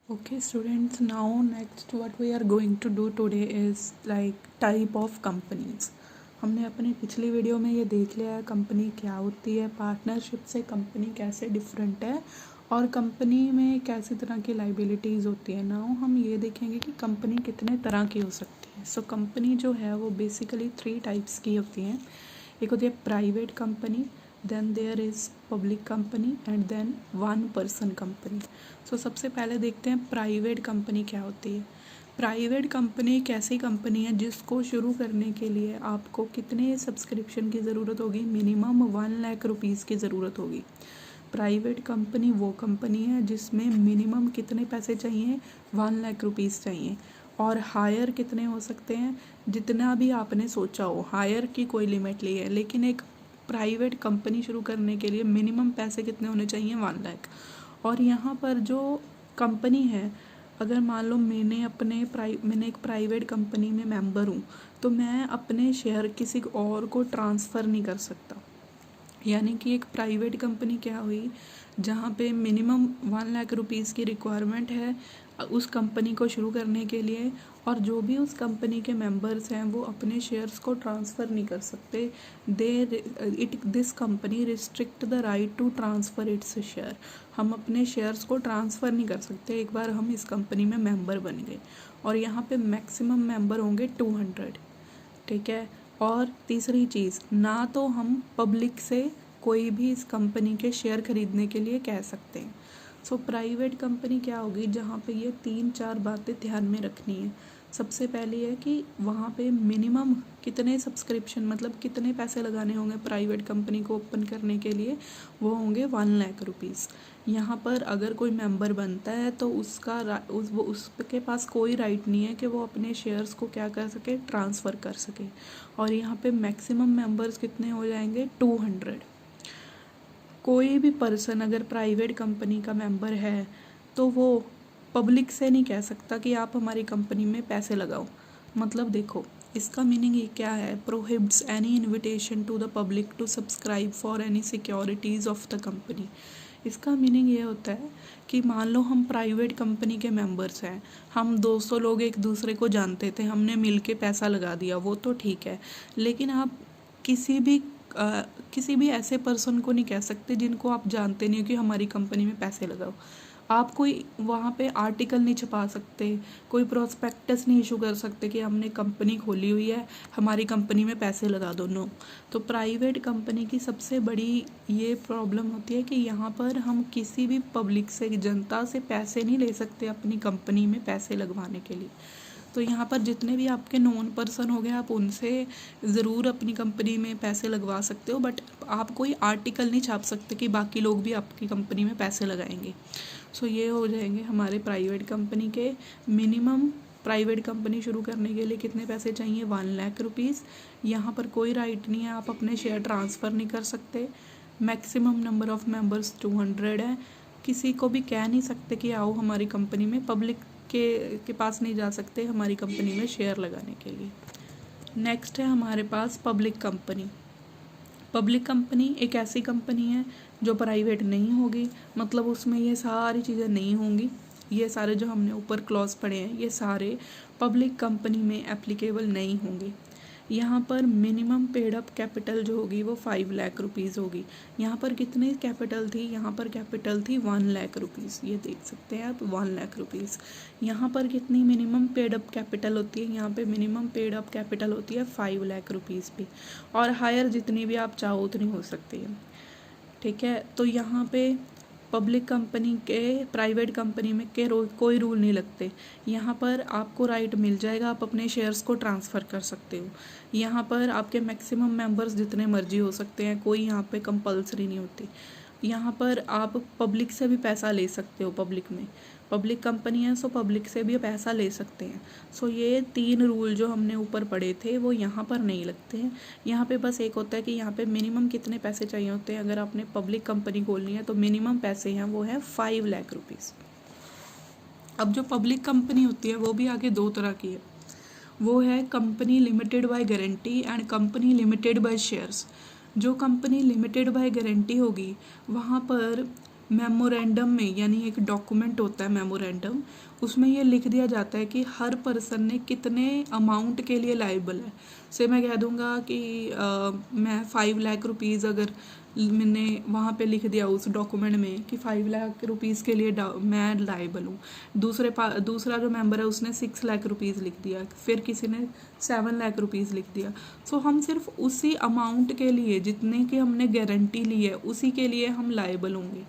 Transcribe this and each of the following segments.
Okay, students, now next what we are going to do today is like type of companies. हमने अपनी पिछली video में ये देख लिया है कंपनी क्या होती है, पार्टनरशिप से कंपनी कैसे डिफरेंट है और कंपनी में कैसी तरह की लाइबिलिटीज़ होती है। नाउ हम ये देखेंगे कि कंपनी कितने तरह की हो सकती है। सो कंपनी जो है वो बेसिकली 3 टाइप्स की होती हैं। एक होती है private company, then there is public company and then one person company. So सबसे पहले देखते हैं प्राइवेट कंपनी क्या होती है। प्राइवेट कंपनी एक ऐसी कंपनी है जिसको शुरू करने के लिए आपको कितने सब्सक्रिप्शन की ज़रूरत होगी, मिनिमम 1 लाख रुपीज़ की ज़रूरत होगी। प्राइवेट कंपनी वो कंपनी है जिसमें मिनिमम कितने पैसे चाहिए, 1 लाख रुपीज़ चाहिए और हायर कितने हो सकते हैं, जितना भी आपने सोचा हो। हायर की कोई लिमिट नहीं है, लेकिन एक प्राइवेट कंपनी शुरू करने के लिए मिनिमम पैसे कितने होने चाहिए, 1 लाख। और यहाँ पर जो कंपनी है, अगर मान लो मैंने एक प्राइवेट कंपनी में मेंबर हूँ तो मैं अपने शेयर किसी और को ट्रांसफ़र नहीं कर सकता। यानी कि एक प्राइवेट कंपनी क्या हुई जहाँ पे मिनिमम 1 लाख रुपीज़ की रिक्वायरमेंट है उस कंपनी को शुरू करने के लिए, और जो भी उस कंपनी के मेंबर्स हैं वो अपने शेयर्स को ट्रांसफ़र नहीं कर सकते। This company restrict the right to transfer its share. हम अपने शेयर्स को ट्रांसफ़र नहीं कर सकते एक बार हम इस कंपनी में मेंबर बन गए। और यहाँ पे मैक्सिमम मेंबर होंगे 200, ठीक है। और तीसरी चीज़, ना तो हम पब्लिक से कोई भी इस कंपनी के शेयर खरीदने के लिए कह सकते हैं। सो प्राइवेट कंपनी क्या होगी जहाँ पे ये 3-4 बातें ध्यान में रखनी है। सबसे पहली है कि वहाँ पे मिनिमम कितने सब्सक्रिप्शन, मतलब कितने पैसे लगाने होंगे प्राइवेट कंपनी को ओपन करने के लिए, वो होंगे 1 लाख रुपीज़। यहाँ पर अगर कोई मेंबर बनता है तो उसके पास कोई राइट नहीं है कि वो अपने शेयर्स को क्या कर सके, ट्रांसफ़र कर सके। और यहाँ पे मैक्सिमम मेंबर्स कितने हो जाएंगे, 200। कोई भी पर्सन अगर प्राइवेट कंपनी का मेंबर है तो वो पब्लिक से नहीं कह सकता कि आप हमारी कंपनी में पैसे लगाओ। मतलब देखो इसका मीनिंग ये क्या है, prohibits any invitation to the public to subscribe for any securities of the company. इसका मीनिंग ये होता है कि मान लो हम प्राइवेट कंपनी के मेंबर्स हैं, हम 200 लोग एक दूसरे को जानते थे, हमने मिल के पैसा लगा दिया, वो तो ठीक है। लेकिन आप किसी भी ऐसे पर्सन को नहीं कह सकते जिनको आप जानते नहीं हो कि हमारी कंपनी में पैसे लगाओ। आप कोई वहाँ पे आर्टिकल नहीं छपा सकते, कोई प्रोस्पेक्टस नहीं इशू कर सकते कि हमने कंपनी खोली हुई है, हमारी कंपनी में पैसे लगा दो। नो। तो प्राइवेट कंपनी की सबसे बड़ी ये प्रॉब्लम होती है कि यहाँ पर हम किसी भी पब्लिक से, जनता से पैसे नहीं ले सकते अपनी कंपनी में पैसे लगवाने के लिए। तो यहाँ पर जितने भी आपके नॉन पर्सन हो गए आप उनसे ज़रूर अपनी कंपनी में पैसे लगवा सकते हो, बट आप कोई आर्टिकल नहीं छाप सकते कि बाकी लोग भी आपकी कंपनी में पैसे लगाएंगे। सो ये हो जाएंगे हमारे प्राइवेट कंपनी के मिनिमम। प्राइवेट कंपनी शुरू करने के लिए कितने पैसे चाहिए, 1 लाख रुपीज़। यहाँ पर कोई राइट नहीं है, आप अपने शेयर ट्रांसफ़र नहीं कर सकते। मैक्सिमम नंबर ऑफ़ मेंबर्स 200 है। किसी को भी कह नहीं सकते कि आओ हमारी कंपनी में, पब्लिक के पास नहीं जा सकते हमारी कंपनी में शेयर लगाने के लिए। नेक्स्ट है हमारे पास पब्लिक कंपनी। पब्लिक कंपनी एक ऐसी कंपनी है जो प्राइवेट नहीं होगी, मतलब उसमें ये सारी चीज़ें नहीं होंगी। ये सारे जो हमने ऊपर क्लॉज पढ़े हैं ये सारे पब्लिक कंपनी में एप्लीकेबल नहीं होंगे। यहाँ पर मिनिमम पेड अप कैपिटल जो होगी वो 5 लाख रुपीज़ होगी। यहाँ पर कितनी कैपिटल थी, यहाँ पर कैपिटल थी 1 लाख रुपीज़, ये देख सकते हैं आप 1 लाख रुपीज़। यहाँ पर कितनी मिनिमम पेड अप कैपिटल होती है, यहाँ पे मिनिमम पेड अप कैपिटल होती है 5 लाख रुपीज़ भी, और हायर जितनी भी आप चाहो उतनी हो सकती है, ठीक है। तो यहाँ पे पब्लिक कंपनी के प्राइवेट कंपनी में कोई रूल नहीं लगते। यहाँ पर आपको राइट मिल जाएगा, आप अपने शेयर्स को ट्रांसफ़र कर सकते हो। यहाँ पर आपके मैक्सिमम मेंबर्स जितने मर्जी हो सकते हैं, कोई यहाँ पे कंपलसरी नहीं होती। यहाँ पर आप पब्लिक से भी पैसा ले सकते हो, पब्लिक में पब्लिक कंपनी है सो पब्लिक से भी पैसा ले सकते हैं। सो ये 3 रूल जो हमने ऊपर पढ़े थे वो यहाँ पर नहीं लगते हैं। यहाँ पे बस एक होता है कि यहाँ पे मिनिमम कितने पैसे चाहिए होते हैं। अगर आपने पब्लिक कंपनी खोलनी है तो मिनिमम पैसे हैं वो है 5 लाख रुपीज़। अब जो पब्लिक कंपनी होती है वो भी आगे 2 तरह की है, वो है company limited by guarantee and company limited by shares. जो कंपनी लिमिटेड बाय गारंटी होगी वहाँ पर मेमोरेंडम में, यानी एक डॉक्यूमेंट होता है मेमोरेंडम, उसमें ये लिख दिया जाता है कि हर पर्सन ने कितने अमाउंट के लिए लाइबल है। से मैं कह दूंगा कि मैं 5 लाख रुपीज़, अगर मैंने वहाँ पे लिख दिया उस डॉक्यूमेंट में कि 5 लाख रुपीज़ के लिए मैं लाइबल हूँ। दूसरा जो मेंबर है उसने 6 लाख रुपीज़ लिख दिया, फिर किसी ने 7 लाख रुपीज़ लिख दिया। सो हम सिर्फ उसी अमाउंट के लिए जितने की हमने गारंटी ली है उसी के लिए हम लाइबल होंगे।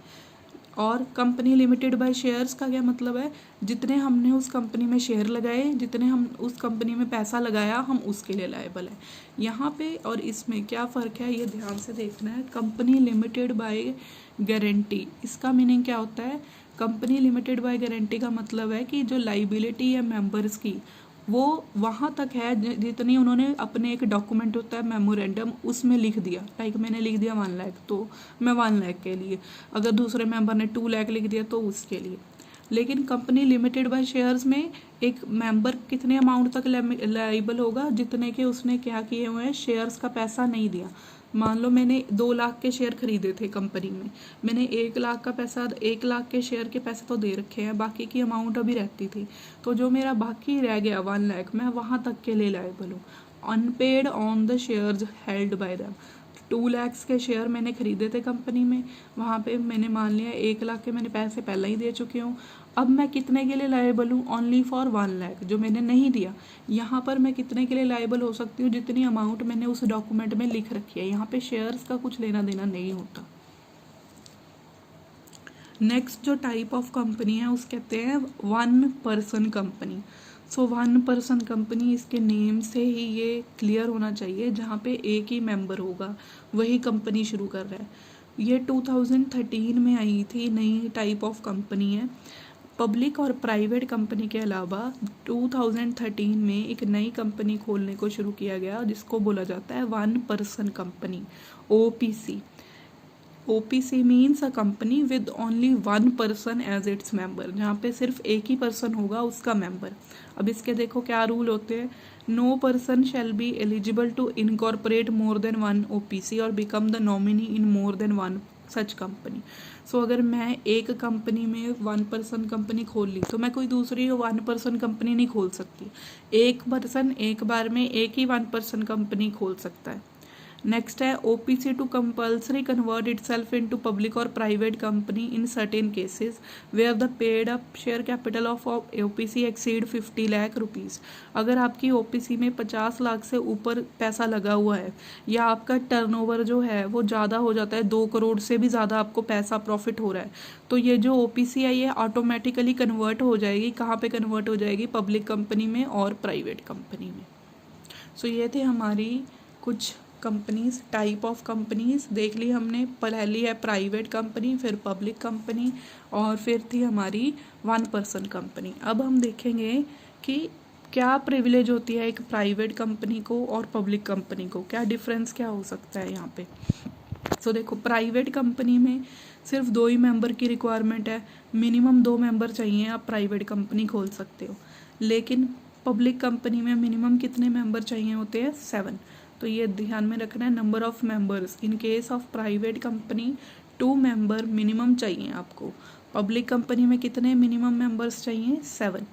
और कंपनी लिमिटेड बाय शेयर्स का क्या मतलब है, जितने हमने उस कंपनी में शेयर लगाए, जितने हम उस कंपनी में पैसा लगाया, हम उसके लिए लायबल है यहाँ पे। और इसमें क्या फ़र्क है ये ध्यान से देखना है। कंपनी लिमिटेड बाय गारंटी, इसका मीनिंग क्या होता है? कंपनी लिमिटेड बाय गारंटी का मतलब है कि जो लाइबिलिटी है मेंबर्स की वो वहाँ तक है जितनी उन्होंने अपने एक डॉक्यूमेंट होता है मेमोरेंडम उसमें लिख दिया। लाइक मैंने लिख दिया 1 लाख, तो मैं 1 लाख के लिए, अगर दूसरे मेंबर ने 2 लाख लिख दिया तो उसके लिए। लेकिन कंपनी लिमिटेड बाय शेयर्स में एक मेंबर कितने अमाउंट तक लाइबल होगा, जितने के उसने क्या किए हुए हैं, शेयर्स का पैसा नहीं दिया। मान लो मैंने 2 लाख के शेयर खरीदे थे कंपनी में, मैंने 1 लाख का पैसा, 1 लाख के शेयर के पैसे तो दे रखे हैं, बाकी की अमाउंट अभी रहती थी, तो जो मेरा बाकी रह गया 1 लाख, मैं वहाँ तक के लिए लायबल हूँ। Unpaid on the shares held by them. 2 lakh के शेयर मैंने खरीदे थे कंपनी में, वहाँ पे मैंने मान लिया 1 लाख के मैंने पैसे पहले ही दे चुकी हूँ। अब मैं कितने के लिए लायबल हूँ? ओनली फॉर 1 लाख, जो मैंने नहीं दिया। यहाँ पर मैं कितने के लिए लायबल हो सकती हूँ? जितनी अमाउंट मैंने उस डॉक्यूमेंट में लिख रखी है। यहाँ पे शेयर्स का कुछ लेना देना नहीं होता। नेक्स्ट जो टाइप ऑफ कंपनी है उस कहते हैं 1 पर्सन कंपनी। सो 1 पर्सन कंपनी, इसके नेम से ही ये क्लियर होना चाहिए, जहाँ पे एक ही मेंबर होगा वही कंपनी शुरू कर रहा है। ये 2013 में आई थी, नई टाइप ऑफ कंपनी है। पब्लिक और प्राइवेट कंपनी के अलावा 2013 में एक नई कंपनी खोलने को शुरू किया गया जिसको बोला जाता है 1 person company, OPC। OPC means a company with only 1 person as its member, जहाँ पे सिर्फ एक ही पर्सन होगा उसका मेंबर। अब इसके देखो क्या रूल होते हैं। No person shall be eligible to incorporate more than 1 OPC और become the nominee in more than 1 such company. So अगर मैं एक कंपनी में 1 पर्सन कंपनी खोल ली तो मैं कोई दूसरी 1 पर्सन कंपनी नहीं खोल सकती। एक पर्सन एक बार में एक ही 1 पर्सन कंपनी खोल सकता है। नेक्स्ट है OPC to compulsory convert itself into public और private company in certain cases where the paid up share capital of OPC exceed 50 lakh rupees. अगर आपकी OPC में 50 लाख से ऊपर पैसा लगा हुआ है या आपका टर्नओवर जो है वो ज़्यादा हो जाता है, 2 करोड़ से भी ज़्यादा आपको पैसा प्रॉफिट हो रहा है, तो ये जो OPC है ये ऑटोमेटिकली कन्वर्ट हो जाएगी। कहाँ पे कन्वर्ट हो जाएगी? पब्लिक कंपनी में और प्राइवेट कंपनी में। सो ये थे हमारी कुछ कंपनीज, टाइप ऑफ कंपनीज देख ली हमने। पहली है प्राइवेट कंपनी, फिर पब्लिक कंपनी, और फिर थी हमारी 1 पर्सन कंपनी। अब हम देखेंगे कि क्या प्रिविलेज होती है एक प्राइवेट कंपनी को और पब्लिक कंपनी को, क्या डिफरेंस क्या हो सकता है यहाँ पे। सो देखो, प्राइवेट कंपनी में सिर्फ 2 ही मेंबर की रिक्वायरमेंट है, मिनिमम 2 मेंबर चाहिए, आप प्राइवेट कंपनी खोल सकते हो। लेकिन पब्लिक कंपनी में मिनिमम कितने मेंबर चाहिए होते हैं? 7। तो ये ध्यान में रखना है, number of members in case of private company 2 member minimum चाहिए आपको। पब्लिक कंपनी में कितने मिनिमम मेंबर्स चाहिए? 7।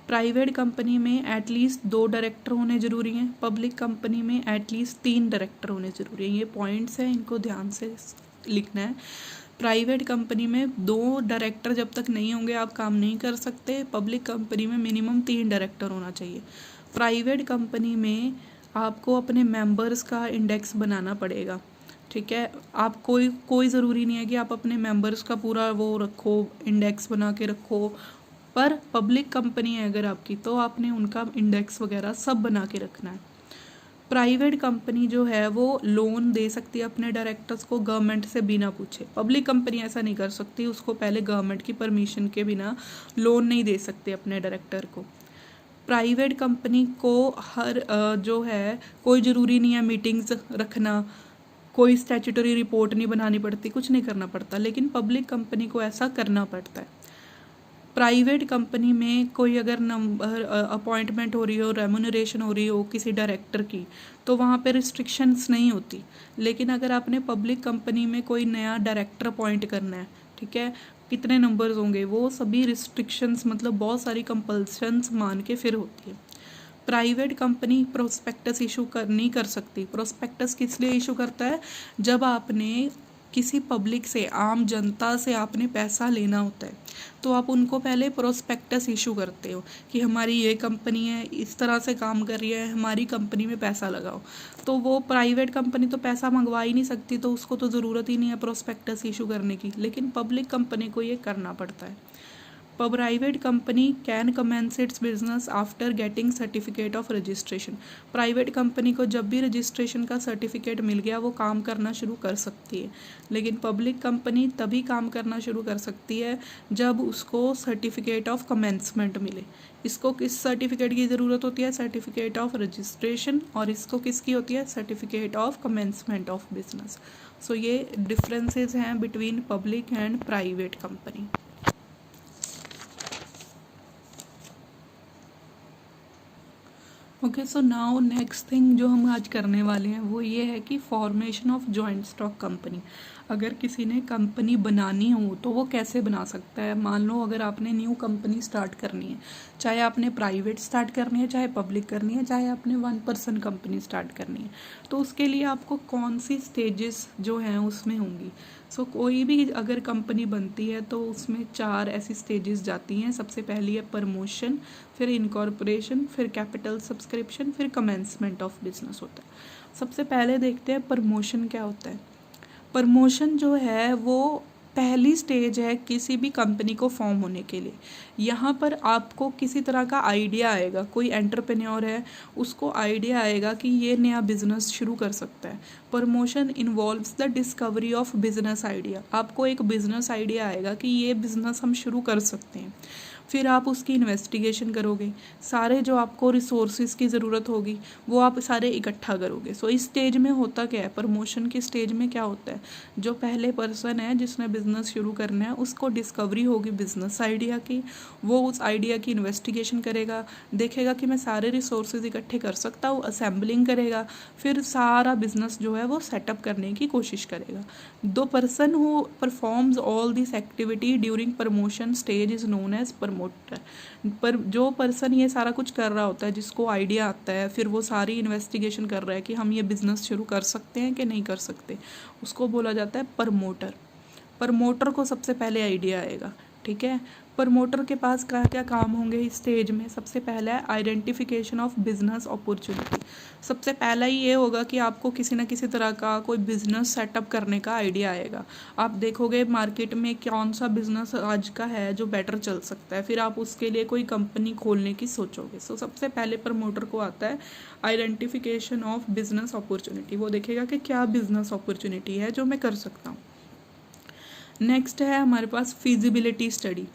प्राइवेट कंपनी में एटलीस्ट 2 डायरेक्टर होने ज़रूरी हैं, पब्लिक कंपनी में एटलीस्ट 3 डायरेक्टर होने ज़रूरी हैं। ये पॉइंट्स हैं, इनको ध्यान से लिखना है। प्राइवेट कंपनी में 2 डायरेक्टर जब तक नहीं होंगे आप काम नहीं कर सकते। पब्लिक कंपनी में मिनिमम 3 डायरेक्टर होना चाहिए। प्राइवेट कंपनी में आपको अपने मेंबर्स का इंडेक्स बनाना पड़ेगा, ठीक है। आप कोई ज़रूरी नहीं है कि आप अपने मेंबर्स का पूरा वो रखो, इंडेक्स बना के रखो, पर पब्लिक कंपनी है अगर आपकी तो आपने उनका इंडेक्स वगैरह सब बना के रखना है। प्राइवेट कंपनी जो है वो लोन दे सकती है अपने डायरेक्टर्स को गवर्नमेंट से बिना पूछे। पब्लिक कंपनी ऐसा नहीं कर सकती, उसको पहले गवर्नमेंट की परमिशन के बिना लोन नहीं दे सकते अपने डायरेक्टर को। प्राइवेट कंपनी को हर जो है कोई ज़रूरी नहीं है मीटिंग्स रखना, कोई स्टैट्यूटरी रिपोर्ट नहीं बनानी पड़ती, कुछ नहीं करना पड़ता, लेकिन पब्लिक कंपनी को ऐसा करना पड़ता है। प्राइवेट कंपनी में कोई अगर नंबर अपॉइंटमेंट हो रही हो, रेम्यूनरेशन हो रही हो किसी डायरेक्टर की, तो वहाँ पे रिस्ट्रिक्शंस नहीं होती। लेकिन अगर आपने पब्लिक कंपनी में कोई नया डायरेक्टर अपॉइंट करना है ठीक है, कितने नंबर्स होंगे, वो सभी रिस्ट्रिक्शंस मतलब बहुत सारी कंपल्शंस मान के फिर होती है। प्राइवेट कंपनी प्रोस्पेक्टस इशू नहीं कर सकती। प्रोस्पेक्टस किस लिए इशू करता है? जब आपने किसी पब्लिक से, आम जनता से आपने पैसा लेना होता है तो आप उनको पहले प्रोस्पेक्टस इशू करते हो कि हमारी ये कंपनी है, इस तरह से काम कर रही है, हमारी कंपनी में पैसा लगाओ। तो वो प्राइवेट कंपनी तो पैसा मंगवा ही नहीं सकती, तो उसको तो ज़रूरत ही नहीं है प्रोस्पेक्टस इशू करने की, लेकिन पब्लिक कंपनी को ये करना पड़ता है। Private company can commence its business after getting certificate of registration. Private company को जब भी रजिस्ट्रेशन का सर्टिफिकेट मिल गया वो काम करना शुरू कर सकती है, लेकिन पब्लिक कंपनी तभी काम करना शुरू कर सकती है जब उसको सर्टिफिकेट ऑफ कमेंसमेंट मिले। इसको किस सर्टिफिकेट की ज़रूरत होती है? Certificate of registration. और इसको किसकी होती है? Certificate of commencement of business. So ये डिफरेंसेस हैं between public and private company. Okay, so now next thing जो हम आज करने वाले हैं वो ये है कि formation of joint stock company. अगर किसी ने कंपनी बनानी हो तो वो कैसे बना सकता है? मान लो अगर आपने न्यू कंपनी स्टार्ट करनी है, चाहे आपने प्राइवेट स्टार्ट करनी है, चाहे पब्लिक करनी है, चाहे आपने 1 पर्सन कंपनी स्टार्ट करनी है, तो उसके लिए आपको कौन सी स्टेजेस जो हैं उसमें होंगी? सो कोई भी अगर कंपनी बनती है तो उसमें 4 ऐसी स्टेजेस जाती हैं। सबसे पहली है प्रमोशन, फिर इनकॉर्पोरेशन, फिर कैपिटल सब्सक्रिप्शन, फिर कमेंसमेंट ऑफ बिजनेस होता है। सबसे पहले देखते हैं प्रमोशन क्या होता है। प्रमोशन जो है वो पहली स्टेज है किसी भी कंपनी को फॉर्म होने के लिए। यहाँ पर आपको किसी तरह का आइडिया आएगा, कोई एंटरप्रेन्योर है उसको आइडिया आएगा कि ये नया बिजनेस शुरू कर सकता है। Promotion involves the discovery of business idea. आपको एक बिजनेस आइडिया आएगा कि ये बिजनेस हम शुरू कर सकते हैं, फिर आप उसकी इन्वेस्टिगेशन करोगे, सारे जो आपको रिसोर्सेज की ज़रूरत होगी वो आप सारे इकट्ठा करोगे। सो इस स्टेज में होता क्या है? प्रमोशन की स्टेज में क्या होता है? जो पहले पर्सन है जिसने बिज़नेस शुरू करना है उसको डिस्कवरी होगी बिज़नेस आइडिया की, वो उस आइडिया की इन्वेस्टिगेशन करेगा, देखेगा कि मैं सारे रिसोर्सेज इकट्ठे कर सकता हूँ, असेंबलिंग करेगा, फिर सारा बिजनेस जो है वो सेटअप करने की कोशिश करेगा। The person who performs all this activity during promotion stage is known as promoter. पर जो पर्सन ये सारा कुछ कर रहा होता है, जिसको आइडिया आता है, फिर वो सारी इन्वेस्टिगेशन कर रहा है कि हम ये बिज़नेस शुरू कर सकते हैं कि नहीं कर सकते, उसको बोला जाता है प्रमोटर। प्रमोटर को सबसे पहले आइडिया आएगा, ठीक है। प्रमोटर के पास क्या क्या काम होंगे इस स्टेज में? सबसे पहला है आइडेंटिफिकेशन ऑफ बिजनेस अपॉर्चुनिटी। सबसे पहला ही ये होगा कि आपको किसी न किसी तरह का कोई बिजनेस सेटअप करने का आइडिया आएगा। आप देखोगे मार्केट में कौन सा बिजनेस आज का है जो बेटर चल सकता है, फिर आप उसके लिए कोई कंपनी खोलने की सोचोगे। सो सबसे पहले प्रमोटर को आता है आइडेंटिफिकेशन ऑफ बिजनेस अपॉर्चुनिटी। वो देखेगा कि क्या बिजनेस अपॉर्चुनिटी है जो मैं कर सकता हूँ। नेक्स्ट है हमारे पास फिजिबिलिटी स्टडी।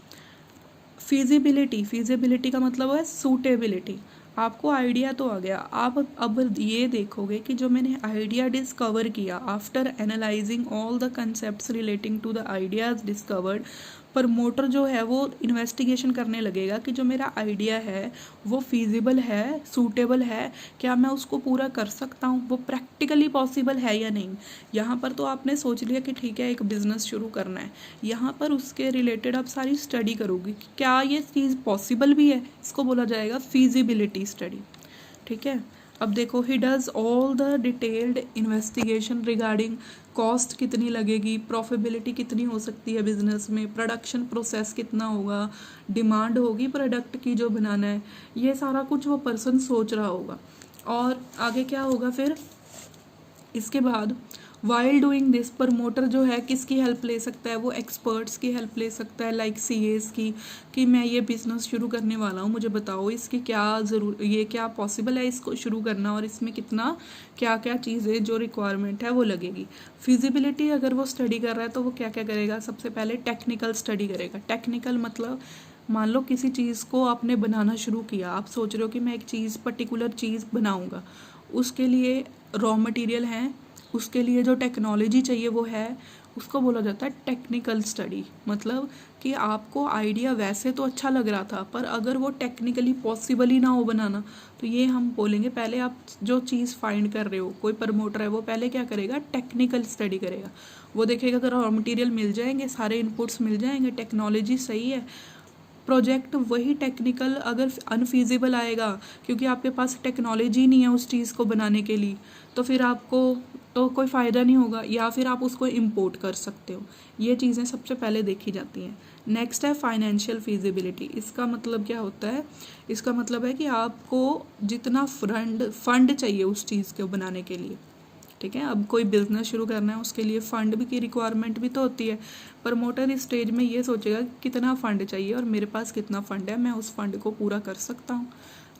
फिजिबिलिटी का मतलब है सूटेबिलिटी। आपको आइडिया तो आ गया, आप अब ये देखोगे कि जो मैंने आइडिया डिस्कवर किया, after analysing all the concepts relating to the ideas discovered, promoter जो है वो इन्वेस्टिगेशन करने लगेगा कि जो मेरा आइडिया है वो फीजिबल है, सूटेबल है, क्या मैं उसको पूरा कर सकता हूँ, वो प्रैक्टिकली पॉसिबल है या नहीं। यहाँ पर तो आपने सोच लिया कि ठीक है एक बिज़नेस शुरू करना है, यहाँ पर उसके रिलेटेड आप सारी स्टडी करोगे कि क्या ये चीज़ पॉसिबल भी है, इसको बोला जाएगा फीजिबिलिटी स्टडी, ठीक है। अब देखो, he does all the detailed investigation regarding cost कितनी लगेगी, प्रॉफिटेबिलिटी कितनी हो सकती है बिजनेस में, प्रोडक्शन प्रोसेस कितना होगा, डिमांड होगी प्रोडक्ट की जो बनाना है, ये सारा कुछ वो पर्सन सोच रहा होगा। और आगे क्या होगा फिर इसके बाद? वाइल डूइंग दिस प्रमोटर जो है किसकी हेल्प ले सकता है? वो एक्सपर्ट्स की हेल्प ले सकता है, लाइक सीएस की, कि मैं ये बिज़नेस शुरू करने वाला हूँ, मुझे बताओ इसकी क्या ये क्या पॉसिबल है इसको शुरू करना, और इसमें कितना क्या क्या चीज़ें जो रिक्वायरमेंट है वो लगेगी। फिजिबिलिटी अगर वो स्टडी कर रहा है तो वो क्या क्या करेगा? सबसे पहले टेक्निकल स्टडी करेगा। टेक्निकल मतलब मान लो किसी चीज़ को आपने बनाना शुरू किया, आप सोच रहे हो कि मैं एक चीज़ पर्टिकुलर चीज़ बनाऊँगा, उसके लिए रॉ मटेरियल हैं, उसके लिए जो टेक्नोलॉजी चाहिए वो है, उसको बोला जाता है टेक्निकल स्टडी। मतलब कि आपको आइडिया वैसे तो अच्छा लग रहा था, पर अगर वो टेक्निकली पॉसिबल ही ना हो बनाना, तो ये हम बोलेंगे पहले आप जो चीज़ फाइंड कर रहे हो, कोई प्रमोटर है वो पहले क्या करेगा, टेक्निकल स्टडी करेगा। वो देखेगा अगर रॉ मटेरियल मिल जाएंगे, सारे इनपुट्स मिल जाएंगे, टेक्नोलॉजी सही है, प्रोजेक्ट वही टेक्निकल अगर अनफीजिबल आएगा क्योंकि आपके पास टेक्नोलॉजी नहीं है उस चीज़ को बनाने के लिए, तो फिर आपको तो कोई फ़ायदा नहीं होगा, या फिर आप उसको इम्पोर्ट कर सकते हो। ये चीज़ें सबसे पहले देखी जाती हैं। नेक्स्ट है फाइनेंशियल फीजिबिलिटी। इसका मतलब क्या होता है, इसका मतलब है कि आपको जितना फंड चाहिए उस चीज़ को बनाने के लिए, ठीक है। अब कोई बिजनेस शुरू करना है, उसके लिए फ़ंड भी की रिक्वायरमेंट भी तो होती है। प्रमोटर इस स्टेज में ये सोचेगा कि कितना फ़ंड चाहिए और मेरे पास कितना फ़ंड है, मैं उस फंड को पूरा कर सकता हूँ।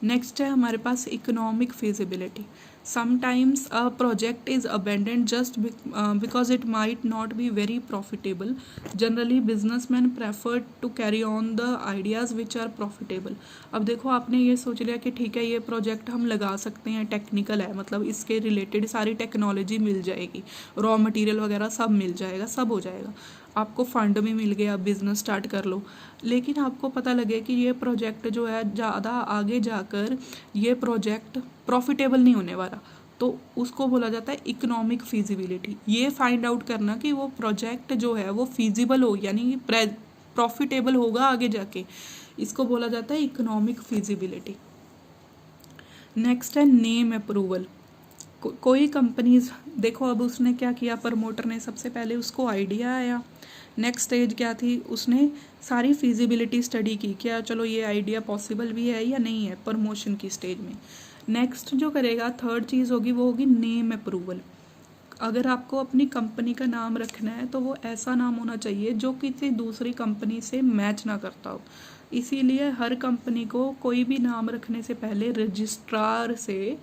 नेक्स्ट है हमारे पास economic feasibility. Sometimes a project is abandoned just because it might not be very profitable. Generally businessman prefer to carry on the ideas which are profitable. अब देखो आपने ये सोच लिया कि ठीक है ये प्रोजेक्ट हम लगा सकते हैं, टेक्निकल है, मतलब इसके रिलेटेड सारी टेक्नोलॉजी मिल जाएगी, रॉ मटेरियल वगैरह सब मिल जाएगा, सब हो जाएगा, आपको फ़ंड भी मिल गया, बिज़नेस स्टार्ट कर लो। लेकिन आपको पता लगे कि ये प्रोजेक्ट जो है ज़्यादा आगे जाकर ये प्रोजेक्ट प्रॉफिटेबल नहीं होने वाला, तो उसको बोला जाता है इकोनॉमिक फिजिबिलिटी। ये फाइंड आउट करना कि वो प्रोजेक्ट जो है वो फिजिबल हो, यानी प्रॉफिटेबल होगा आगे जाके, इसको बोला जाता है इकोनॉमिक फिजिबिलिटी। नेक्स्ट है नेम अप्रूवल। कोई कंपनीज देखो, अब उसने क्या किया, प्रमोटर ने सबसे पहले उसको आइडिया आया, नेक्स्ट स्टेज क्या थी, उसने सारी फिजिबिलिटी स्टडी की, क्या चलो ये आइडिया पॉसिबल भी है या नहीं है, प्रमोशन की स्टेज में। नेक्स्ट जो करेगा थर्ड चीज़ होगी वो होगी नेम अप्रूवल। अगर आपको अपनी कंपनी का नाम रखना है तो वो ऐसा नाम होना चाहिए जो किसी दूसरी कंपनी से मैच ना करता हो। इसीलिए हर कंपनी को कोई भी नाम रखने से पहले रजिस्ट्रार से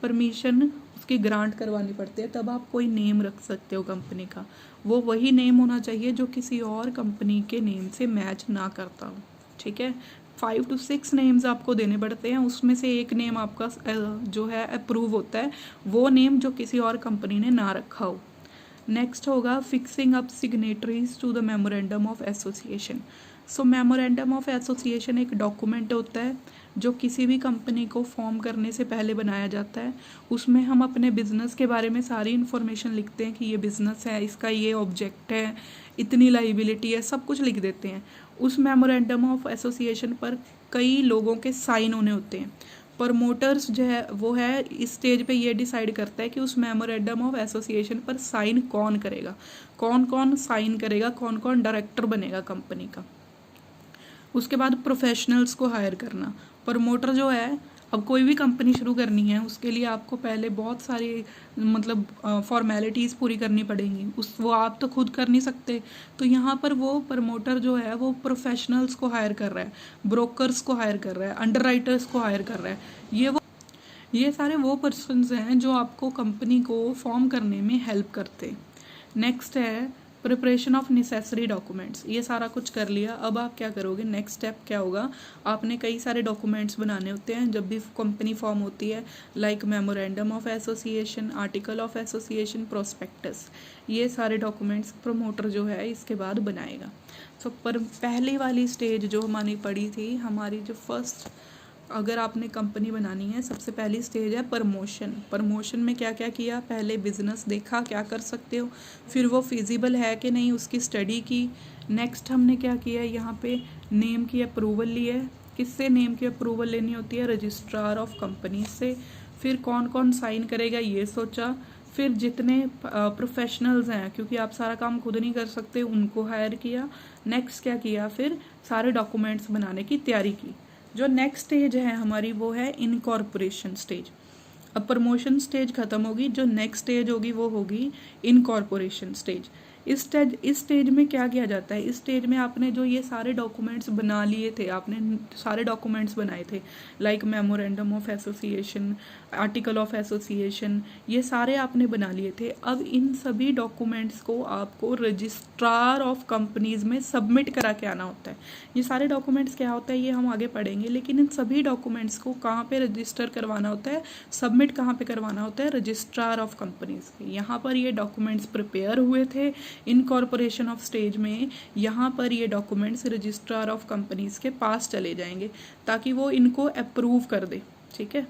परमिशन उसकी ग्रांट करवानी पड़ती है, तब आप कोई नेम रख सकते हो कंपनी का। वो वही नेम होना चाहिए जो किसी और कंपनी के नेम से मैच ना करता हो, ठीक है। 5 to 6 नेम्स आपको देने पड़ते हैं, उसमें से एक नेम आपका जो है अप्रूव होता है, वो नेम जो किसी और कंपनी ने ना रखा हो। नेक्स्ट होगा fixing up signatories to the memorandum of association. So memorandum of association एक डॉक्यूमेंट होता है जो किसी भी कंपनी को फॉर्म करने से पहले बनाया जाता है। उसमें हम अपने बिजनेस के बारे में सारी इन्फॉर्मेशन लिखते हैं कि ये बिजनेस है, इसका ये ऑब्जेक्ट है, इतनी लाइबिलिटी है, सब कुछ लिख देते हैं। उस मेमोरेंडम ऑफ एसोसिएशन पर कई लोगों के साइन होने होते हैं। प्रमोटर्स जो है वो है इस स्टेज पे ये डिसाइड करता है कि उस मेमोरेंडम ऑफ एसोसिएशन पर साइन कौन करेगा, कौन कौन साइन करेगा, कौन कौन डायरेक्टर बनेगा कंपनी का। उसके बाद प्रोफेशनल्स को हायर करना। प्रमोटर जो है, अब कोई भी कंपनी शुरू करनी है उसके लिए आपको पहले बहुत सारी मतलब फॉर्मेलिटीज़ पूरी करनी पड़ेंगी, वो आप तो खुद कर नहीं सकते। तो यहाँ पर वो प्रमोटर जो है वो प्रोफेशनल्स को हायर कर रहा है, ब्रोकर्स को हायर कर रहा है, अंडरराइटर्स को हायर कर रहा है। ये सारे वो पर्सन्स हैं जो आपको कंपनी को फॉर्म करने में हेल्प करते हैं। नेक्स्ट है प्रिपरेशन ऑफ नेसेसरी डॉक्यूमेंट्स। ये सारा कुछ कर लिया, अब आप क्या करोगे, नेक्स्ट स्टेप क्या होगा, आपने कई सारे डॉक्यूमेंट्स बनाने होते हैं जब भी कंपनी फॉर्म होती है, like memorandum of association, article of association, prospectus. ये सारे डॉक्यूमेंट्स प्रमोटर जो है इसके बाद बनाएगा। तो पहली वाली स्टेज जो हमारी पड़ी थी, हमारी जो फर्स्ट, अगर आपने कंपनी बनानी है सबसे पहली स्टेज है प्रमोशन। प्रमोशन में क्या क्या किया, पहले बिजनेस देखा क्या कर सकते हो, फिर वो फिजिबल है कि नहीं उसकी स्टडी की। नेक्स्ट हमने क्या किया, यहाँ पे नेम की अप्रूवल ली है। किससे नेम की अप्रूवल लेनी होती है, रजिस्ट्रार ऑफ कंपनी से। फिर कौन कौन साइन करेगा ये सोचा। फिर जितने प्रोफेशनल्स हैं, क्योंकि आप सारा काम खुद नहीं कर सकते, उनको हायर किया। नेक्स्ट क्या किया, फिर सारे डॉक्यूमेंट्स बनाने की तैयारी की। जो नेक्स्ट स्टेज है हमारी वो है इनकॉर्पोरेशन स्टेज। अब प्रमोशन स्टेज खत्म होगी, जो नेक्स्ट स्टेज होगी वो होगी इनकॉर्पोरेशन स्टेज। इस स्टेज में क्या किया जाता है, इस स्टेज में आपने जो ये सारे डॉक्यूमेंट्स बना लिए थे, आपने सारे डॉक्यूमेंट्स बनाए थे, like memorandum of association, article of association, ये सारे आपने बना लिए थे। अब इन सभी डॉक्यूमेंट्स को आपको रजिस्ट्रार ऑफ कंपनीज में सबमिट करा के आना होता है। ये सारे डॉक्यूमेंट्स क्या होता है ये हम आगे पढ़ेंगे, लेकिन इन सभी डॉक्यूमेंट्स को कहाँ पे रजिस्टर करवाना होता है, सबमिट कहाँ पे करवाना होता है, रजिस्ट्रार ऑफ कंपनीज। यहाँ पर ये डॉक्यूमेंट्स प्रिपेयर हुए थे, इनकॉर्पोरेशन ऑफ स्टेज में यहाँ पर ये डॉक्यूमेंट्स रजिस्ट्रार ऑफ कंपनीज के पास चले जाएंगे ताकि वो इनको अप्रूव कर दे। ठीक है,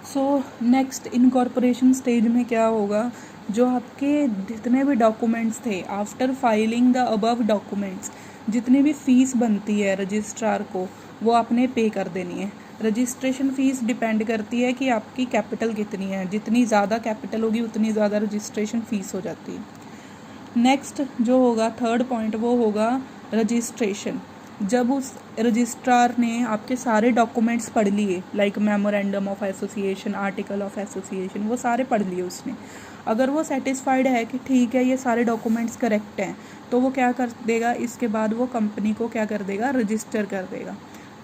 सो नेक्स्ट इनकॉर्पोरेशन स्टेज में क्या होगा, जो आपके जितने भी डॉक्यूमेंट्स थे after filing the above documents, जितनी भी फीस बनती है रजिस्ट्रार को वो आपने पे कर देनी है। रजिस्ट्रेशन फ़ीस डिपेंड करती है कि आपकी कैपिटल कितनी है, जितनी ज़्यादा कैपिटल होगी उतनी ज़्यादा रजिस्ट्रेशन फ़ीस हो जाती है। नेक्स्ट जो होगा थर्ड पॉइंट वो होगा रजिस्ट्रेशन। जब उस रजिस्ट्रार ने आपके सारे डॉक्यूमेंट्स पढ़ लिए, like memorandum of association, article of association, वो सारे पढ़ लिए उसने, अगर वो सेटिस्फाइड है कि ठीक है ये सारे डॉक्यूमेंट्स करेक्ट हैं, तो वो क्या कर देगा, इसके बाद वो कंपनी को क्या कर देगा, रजिस्टर कर देगा।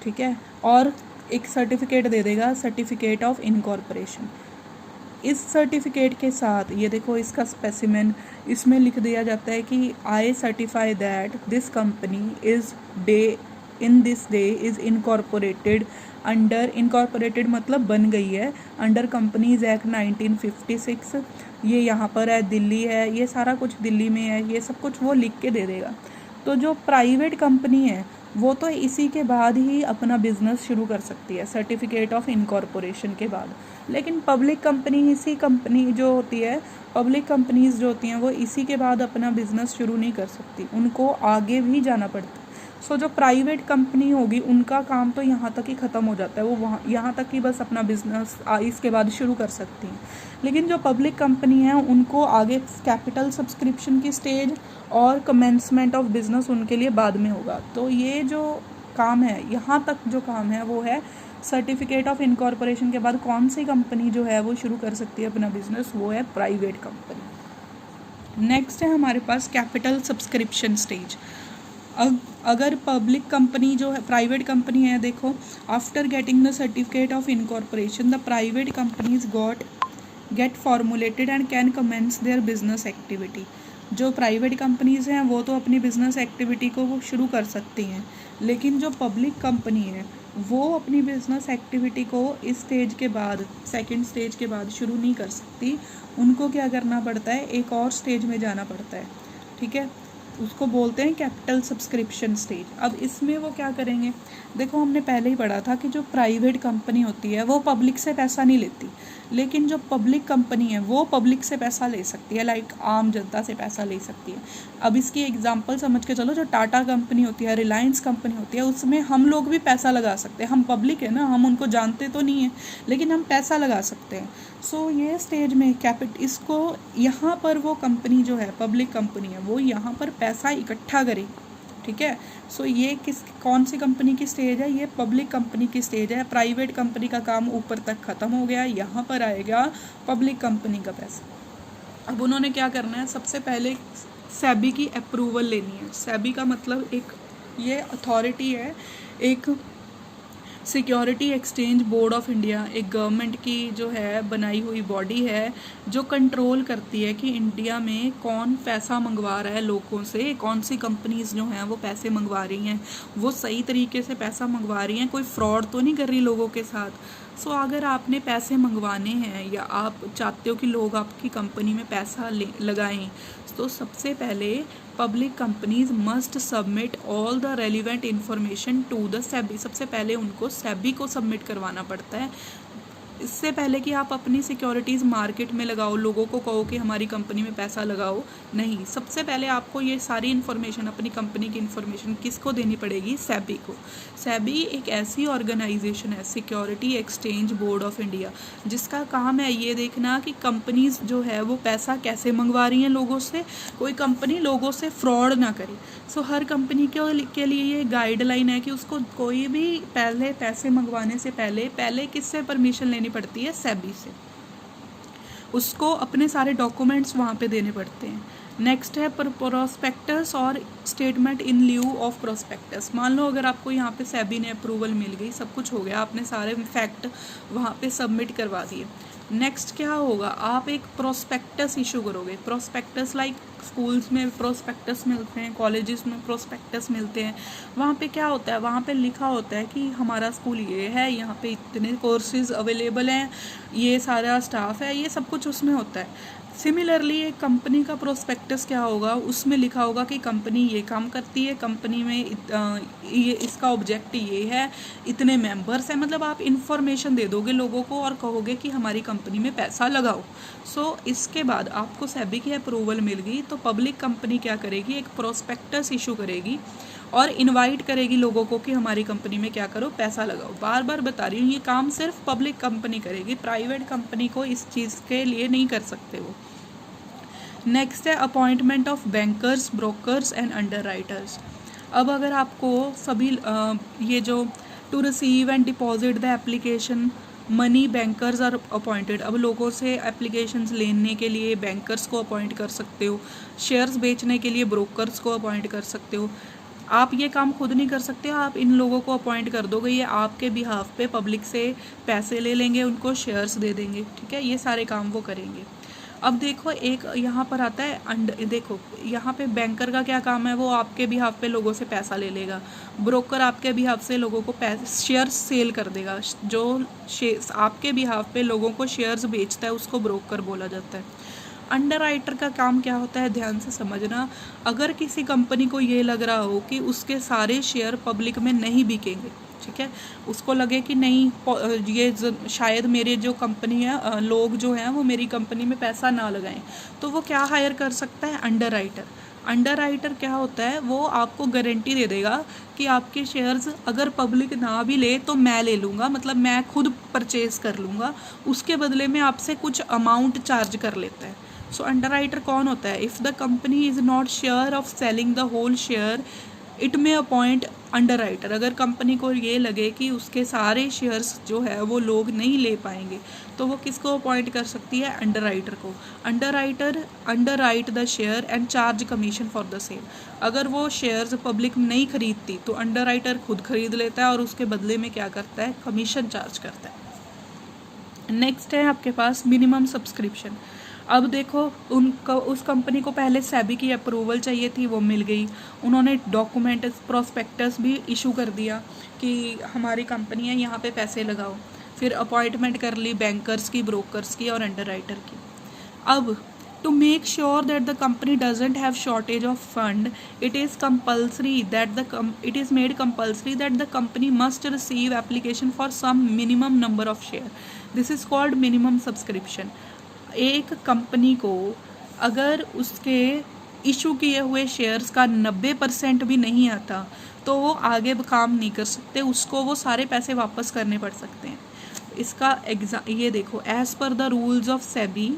ठीक है, और एक सर्टिफिकेट दे देगा, सर्टिफिकेट ऑफ इनकॉर्पोरेशन। इस सर्टिफिकेट के साथ ये देखो इसका स्पेसिमेन, इसमें लिख दिया जाता है कि I certify that this company is day in this day is incorporated under, incorporated मतलब बन गई है, अंडर कंपनीज एक्ट 1956, ये यहाँ पर है, दिल्ली है, ये सारा कुछ दिल्ली में है, ये सब कुछ वो लिख के दे देगा। तो जो प्राइवेट कंपनी है वो तो इसी के बाद ही अपना बिजनेस शुरू कर सकती है, सर्टिफिकेट ऑफ इनकॉर्पोरेशन के बाद। लेकिन पब्लिक कंपनी, इसी कंपनी जो होती है, पब्लिक कंपनीज जो होती हैं वो इसी के बाद अपना बिजनेस शुरू नहीं कर सकती, उनको आगे भी जाना पड़ता है। सो जो प्राइवेट कंपनी होगी उनका काम तो यहाँ तक ही ख़त्म हो जाता है, वो वहाँ यहाँ तक ही बस अपना बिजनेस इसके बाद शुरू कर सकती हैं। लेकिन जो पब्लिक कंपनी है उनको आगे कैपिटल सब्सक्रिप्शन की स्टेज और कमेंसमेंट ऑफ बिजनेस उनके लिए बाद में होगा। तो ये जो काम है, यहाँ तक जो काम है वो है सर्टिफिकेट ऑफ इनकॉर्पोरेशन के बाद कौन सी कंपनी जो है वो शुरू कर सकती है अपना बिजनेस, वो है प्राइवेट कंपनी। नेक्स्ट है हमारे पास कैपिटल सब्सक्रिप्शन स्टेज। अगर पब्लिक कंपनी जो है, प्राइवेट कंपनी है, देखो after getting the certificate of incorporation the private companies get formulated and can commence their business activity. जो प्राइवेट कंपनीज़ हैं वो तो अपनी बिजनेस एक्टिविटी को वो शुरू कर सकती हैं, लेकिन जो पब्लिक कंपनी है वो अपनी बिजनेस एक्टिविटी को इस स्टेज के बाद, सेकंड स्टेज के बाद शुरू नहीं कर सकती। उनको क्या करना पड़ता है, एक और स्टेज में जाना पड़ता है। ठीक है, उसको बोलते हैं कैपिटल सब्सक्रिप्शन स्टेज। अब इसमें वो क्या करेंगे, देखो हमने पहले ही पढ़ा था कि जो प्राइवेट कंपनी होती है वो पब्लिक से पैसा नहीं लेती, लेकिन जो पब्लिक कंपनी है वो पब्लिक से पैसा ले सकती है, लाइक आम जनता से पैसा ले सकती है। अब इसकी एग्जांपल समझ के चलो, जो टाटा कंपनी होती है, रिलायंस कंपनी होती है, उसमें हम लोग भी पैसा लगा सकते हैं। हम पब्लिक है ना, हम उनको जानते तो नहीं है, लेकिन हम पैसा लगा सकते हैं। सो ये स्टेज में इसको यहाँ पर वो कंपनी जो है, पब्लिक कंपनी है, वो यहाँ पर पैसा इकट्ठा करे। ठीक है, सो ये कौन सी कंपनी की स्टेज है, ये पब्लिक कंपनी की स्टेज है। प्राइवेट कंपनी का काम ऊपर तक ख़त्म हो गया, यहाँ पर आएगा पब्लिक कंपनी का पैसा। अब उन्होंने क्या करना है, सबसे पहले सेबी की अप्रूवल लेनी है। सेबी का मतलब एक ये अथॉरिटी है, एक security exchange board of India, एक गवर्नमेंट की जो है बनाई हुई बॉडी है जो कंट्रोल करती है कि इंडिया में कौन पैसा मंगवा रहा है लोगों से, कौन सी कंपनीज जो हैं वो पैसे मंगवा रही हैं, वो सही तरीके से पैसा मंगवा रही हैं, कोई फ्रॉड तो नहीं कर रही लोगों के साथ। सो अगर आपने पैसे मंगवाने हैं या आप चाहते हो कि लोग आपकी कंपनी में पैसा लगाएं, तो सबसे पहले public companies must submit all the relevant information to the SEBI. सबसे पहले उनको सेबी को सबमिट करवाना पड़ता है। इससे पहले कि आप अपनी सिक्योरिटीज़ मार्केट में लगाओ, लोगों को कहो कि हमारी कंपनी में पैसा लगाओ, नहीं, सबसे पहले आपको ये सारी इन्फॉर्मेशन, अपनी कंपनी की इन्फॉर्मेशन किसको देनी पड़ेगी, सेबी को। सेबी एक ऐसी ऑर्गेनाइजेशन है, security exchange board of India, जिसका काम है ये देखना कि कंपनीज जो है वो पैसा कैसे मंगवा रही हैं लोगों से, कोई कंपनी लोगों से फ्रॉड ना करे। सो हर कंपनी के लिए ये गाइडलाइन है कि उसको कोई भी पहले पैसे मंगवाने से पहले किससे परमिशन लेनी पड़ती है, सेबी से। उसको अपने सारे डॉक्यूमेंट्स वहाँ पे देने पड़ते हैं। नेक्स्ट है प्रोस्पेक्टस और statement in lieu of prospectus. मान लो अगर आपको यहाँ पे सेबी ने अप्रूवल मिल गई, सब कुछ हो गया, आपने सारे फैक्ट वहाँ पे सबमिट करवा दिए, नेक्स्ट क्या होगा, आप एक प्रोस्पेक्टस इशू करोगे। प्रोस्पेक्टस लाइक स्कूल्स में प्रोस्पेक्टस मिलते हैं, कॉलेजेस में प्रोस्पेक्टस मिलते हैं। वहाँ पे क्या होता है, वहाँ पे लिखा होता है कि हमारा स्कूल ये है, यहाँ पे इतने कोर्सेज अवेलेबल हैं, ये सारा स्टाफ है, ये सब कुछ उसमें होता है। सिमिलरली एक कंपनी का प्रोस्पेक्टस क्या होगा, उसमें लिखा होगा कि कंपनी ये काम करती है, कंपनी में ये इसका ऑब्जेक्ट ये है, इतने मेंबर्स हैं। मतलब आप इन्फॉर्मेशन दे दोगे लोगों को और कहोगे कि हमारी कंपनी में पैसा लगाओ। सो इसके बाद आपको सेबी की अप्रूवल मिल गई तो पब्लिक कंपनी क्या करेगी, एक प्रोस्पेक्टस इशू करेगी और इनवाइट करेगी लोगों को कि हमारी कंपनी में क्या करो, पैसा लगाओ। बार बार बता रही हूँ, ये काम सिर्फ पब्लिक कंपनी करेगी, प्राइवेट कंपनी को इस चीज़ के लिए नहीं कर सकते वो। नेक्स्ट है appointment of bankers, brokers and underwriters. अब अगर आपको सभी ये जो to receive and deposit the application money bankers are appointed. अब लोगों से एप्लीकेशंस लेने के लिए बैंकर्स को अपॉइंट कर सकते हो, शेयर्स बेचने के लिए ब्रोकर्स को अपॉइंट कर सकते हो। आप ये काम खुद नहीं कर सकते, आप इन लोगों को अपॉइंट कर दोगे, ये आपके बिहाफ पे पब्लिक से पैसे ले लेंगे, उनको शेयर्स दे देंगे, ठीक है, ये सारे काम वो करेंगे। अब देखो एक यहाँ पर आता है देखो यहाँ पे बैंकर का क्या काम है, वो आपके बिहाफ पे लोगों से पैसा ले लेगा। ब्रोकर आपके बिहाफ से लोगों को शेयर्स सेल कर देगा। जो आपके बिहाफ पे लोगों को शेयर्स बेचता है उसको ब्रोकर बोला जाता है। अंडरराइटर का काम क्या होता है, ध्यान से समझना। अगर किसी कंपनी को ये लग रहा हो कि उसके सारे शेयर पब्लिक में नहीं बिकेंगे, ठीक है, उसको लगे कि नहीं ये शायद मेरे जो कंपनी है लोग जो हैं वो मेरी कंपनी में पैसा ना लगाएं, तो वो क्या हायर कर सकता है, अंडरराइटर। अंडरराइटर क्या होता है, वो आपको गारंटी दे देगा कि आपके शेयर्स अगर पब्लिक ना भी ले तो मैं ले लूँगा, मतलब मैं खुद परचेज कर लूँगा, उसके बदले में आपसे कुछ अमाउंट चार्ज कर लेता है। सो अंडरराइटर कौन होता है, if the company is not sure of selling the whole share it may appoint underwriter. अगर कंपनी को ये लगे कि उसके सारे शेयर्स जो है वो लोग नहीं ले पाएंगे तो वो किसको अपॉइंट कर सकती है, अंडरराइटर को। Underwriter underwrite the share and charge commission for the same. अगर वो शेयर्स पब्लिक नहीं खरीदती तो अंडरराइटर खुद खरीद लेता है और उसके बदले में क्या करता है, कमीशन चार्ज करता है। नेक्स्ट है आपके पास मिनिमम सब्सक्रिप्शन। अब देखो उस कंपनी को पहले सेबी की अप्रूवल चाहिए थी, वो मिल गई। उन्होंने डॉक्यूमेंट प्रोस्पेक्टस भी इशू कर दिया कि हमारी कंपनी है, यहाँ पे पैसे लगाओ। फिर अपॉइंटमेंट कर ली बैंकर्स की, ब्रोकर्स की और अंडरराइटर की। अब to make sure that the company doesn't have shortage of fund, it is made compulsory that the company must receive application for some minimum number of share. This is called minimum subscription. एक company को अगर उसके issue किए हुए shares का 90% भी नहीं आता तो वो आगे काम नहीं कर सकते, उसको वो सारे पैसे वापस करने पड़ सकते हैं। इसका ये देखो, as per the rules of SEBI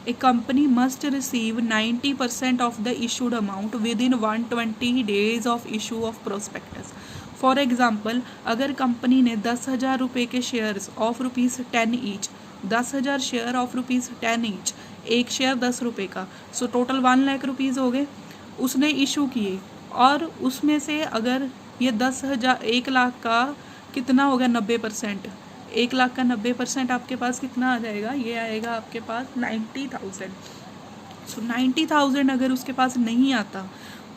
a company must receive 90% of the issued amount within 120 days of issue of prospectus. For example, अगर कंपनी ने 10,000 रुपये के shares of ₹10 each, 10,000 share of ₹10 each, एक शेयर 10 रुपये का, सो टोटल 1 लाख रुपीज़ हो गए, उसने इशू किए। और उसमें से अगर ये 10,000 1 लाख का कितना हो गया, 90%, 1 लाख का 90% आपके पास कितना आ जाएगा, ये आएगा आपके पास 90,000। सो 90,000 अगर उसके पास नहीं आता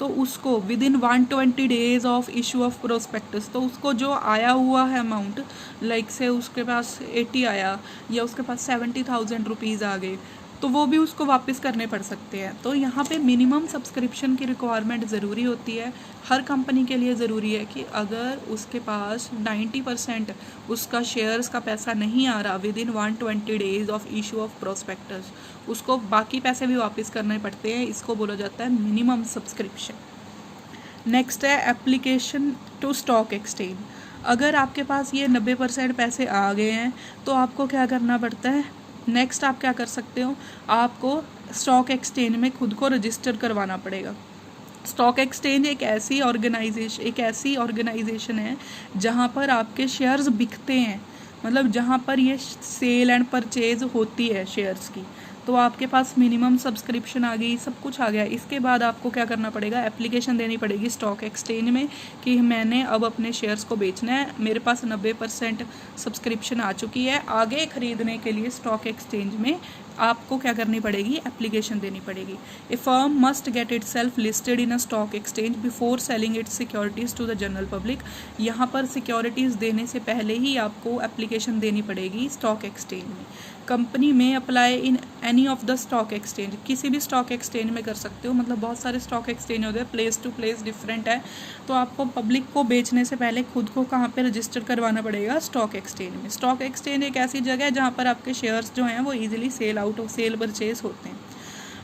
तो उसको with in 120 days of issue of prospectus, तो उसको जो आया हुआ है अमाउंट, लाइक से उसके पास 80 आया या उसके पास 70,000 रुपीज़ आ गए, तो वो भी उसको वापस करने पड़ सकते हैं। तो यहाँ पे मिनिमम सब्सक्रिप्शन की रिक्वायरमेंट ज़रूरी होती है, हर कंपनी के लिए ज़रूरी है कि अगर उसके पास 90% उसका शेयर्स का पैसा नहीं आ रहा with in 120 days of issue of prospectus, उसको बाकी पैसे भी वापस करने पड़ते हैं। इसको बोला जाता है मिनिमम सब्सक्रिप्शन। नेक्स्ट है एप्लीकेशन टू स्टॉक एक्सचेंज। अगर आपके पास ये 90% पैसे आ गए हैं तो आपको क्या करना पड़ता है, नेक्स्ट आप क्या कर सकते हो, आपको स्टॉक एक्सचेंज में खुद को रजिस्टर करवाना पड़ेगा। स्टॉक एक्सचेंज एक ऐसी ऑर्गेनाइजेशन है जहाँ पर आपके शेयर्स बिकते हैं, मतलब जहाँ पर ये सेल एंड परचेज होती है शेयर्स की। तो आपके पास मिनिमम सब्सक्रिप्शन आ गई, सब कुछ आ गया। इसके बाद आपको क्या करना पड़ेगा, एप्लीकेशन देनी पड़ेगी स्टॉक एक्सचेंज में कि मैंने अब अपने शेयर्स को बेचना है, मेरे पास 90% सब्सक्रिप्शन आ चुकी है। आगे ख़रीदने के लिए स्टॉक एक्सचेंज में आपको क्या करनी पड़ेगी, एप्लीकेशन देनी पड़ेगी। A firm must get itself listed in a stock exchange before selling its securities to the general public. यहाँ पर सिक्योरिटीज़ देने से पहले ही आपको एप्लीकेशन देनी पड़ेगी स्टॉक एक्सचेंज में। कंपनी में apply in any of the stock exchange, किसी भी स्टॉक एक्सचेंज में कर सकते हो, मतलब बहुत सारे स्टॉक एक्सचेंज होते हैं, प्लेस टू प्लेस डिफरेंट है। तो आपको पब्लिक को बेचने से पहले खुद को कहाँ पे रजिस्टर करवाना पड़ेगा, स्टॉक एक्सचेंज में। स्टॉक एक्सचेंज एक ऐसी जगह है जहाँ पर आपके शेयर्स जो हैं वो easily sell out cell purchase होते हैं।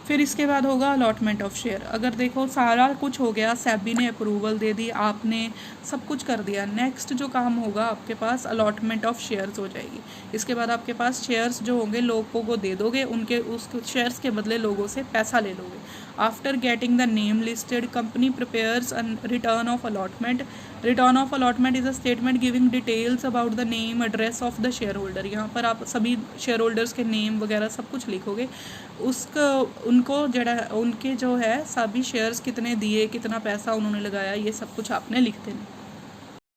फिर इसके बाद होगा अलॉटमेंट ऑफ शेयर। अगर देखो सारा कुछ हो गया, सेबी ने अप्रूवल दे दी, आपने सब कुछ कर दिया, नेक्स्ट जो काम होगा आपके पास अलॉटमेंट ऑफ शेयर्स हो जाएगी। इसके बाद आपके पास शेयर्स जो होंगे लोगों को दे दोगे, उनके उस शेयर्स के बदले लोगों से पैसा ले लोगे। After getting the name listed, company prepares a return of allotment. Return of allotment is a statement giving details about the name address of the share holder. यहाँ पर आप सभी शेयर होल्डर्स के नेम वगैरह सब कुछ लिखोगे। उसका उनको जड़ा उनके जो है सभी शेयर्स कितने दिए, कितना पैसा उन्होंने लगाया, ये सब कुछ आपने लिख देना।